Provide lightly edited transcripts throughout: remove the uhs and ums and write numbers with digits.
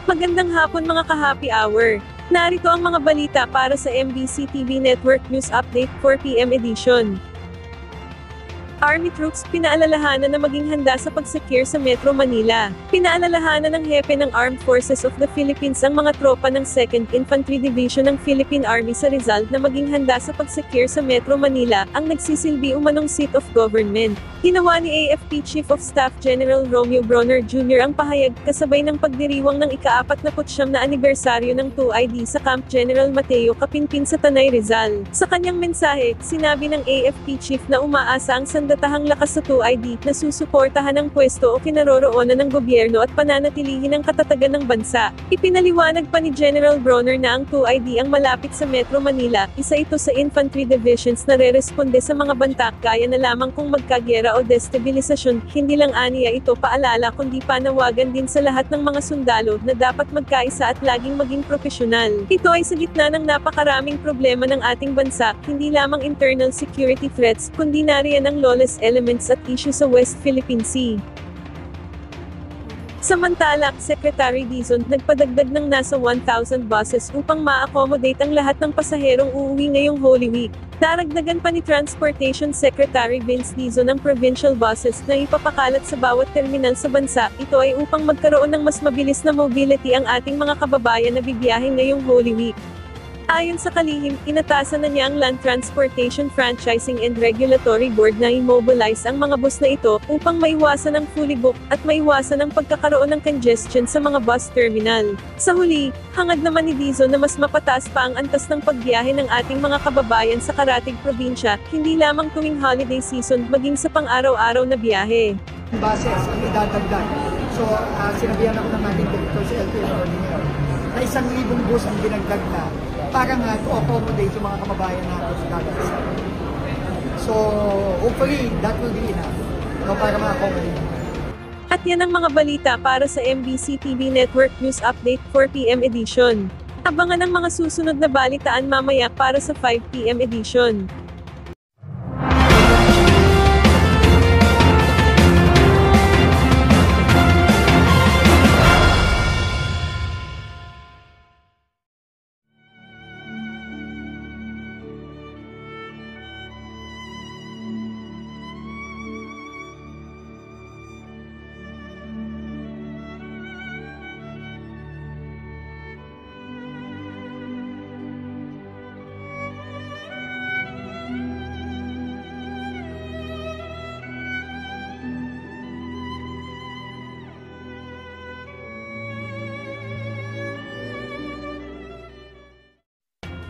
Magandang hapon mga ka-happy hour. Narito ang mga balita para sa MBC TV Network News Update 4 PM edition. Army troops pinaalalahanan na maging handa sa pag-secure sa Metro Manila. Pinaalalahanan ng hepe ng Armed Forces of the Philippines ang mga tropa ng 2nd Infantry Division ng Philippine Army sa Rizal na maging handa sa pag-secure sa Metro Manila, ang nagsisilbi umanong seat of government. Ginawa ni AFP Chief of Staff General Romeo Bronner Jr. ang pahayag kasabay ng pagdiriwang ng ika-49 na anibersaryo ng 2ID sa Camp General Mateo Capinpin sa Tanay Rizal. Sa kanyang mensahe, sinabi ng AFP Chief na umaasa ang sandatahang lakas sa 2ID na susuportahan ang pwesto o kinaroroonan ng gobyerno at pananatilihin ang katatagan ng bansa. Ipinaliwanag pa ni General Bronner na ang 2ID ang malapit sa Metro Manila, isa ito sa infantry divisions na reresponde sa mga banta gaya na lamang kung magkagera o destabilisasyon. Hindi lang aniya ito paalala kundi panawagan din sa lahat ng mga sundalo na dapat magkaisa at laging maging profesional. Ito ay sa gitna ng napakaraming problema ng ating bansa, hindi lamang internal security threats, kundi nariyan ang lawless elements at issue sa West Philippine Sea. Samantala, Secretary Dizon, nagpadagdag ng nasa 1,000 buses upang ma-accommodate ang lahat ng pasaherong uuwi ngayong Holy Week. Daragdagan pa ni Transportation Secretary Vince Dizon ang provincial buses na ipapakalat sa bawat terminal sa bansa. Ito ay upang magkaroon ng mas mabilis na mobility ang ating mga kababayan na bibiyahe ngayong Holy Week. Ayon sa kalihim, inatasan na niya ang Land Transportation Franchising and Regulatory Board na i-mobilize ang mga bus na ito upang maiwasan ang fully booked at maiwasan ang pagkakaroon ng congestion sa mga bus terminal. Sa huli, hangad naman ni Dizon na mas mapataas pa ang antas ng pagbiyahe ng ating mga kababayan sa karatig probinsya, hindi lamang tuwing holiday season maging sa pang-araw-araw na biyahe. Bases ang idadagdag. So, sinabihan ako ng ating director sa LTO na 1,000 bus ang dinagdag na para nga to accommodate yung mga kababayan natin sa Cagayan. So, hopefully, that will be enough para ma-accommodate. At yan ang mga balita para sa MBC TV Network News Update 4 PM edition. Abangan ang mga susunod na balitaan mamaya para sa 5 PM edition.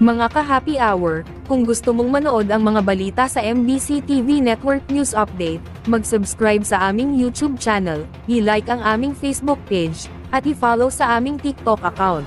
Mga ka-happy hour, kung gusto mong manood ang mga balita sa MBC TV Network News Update, mag-subscribe sa aming YouTube channel, i-like ang aming Facebook page, at i-follow sa aming TikTok account.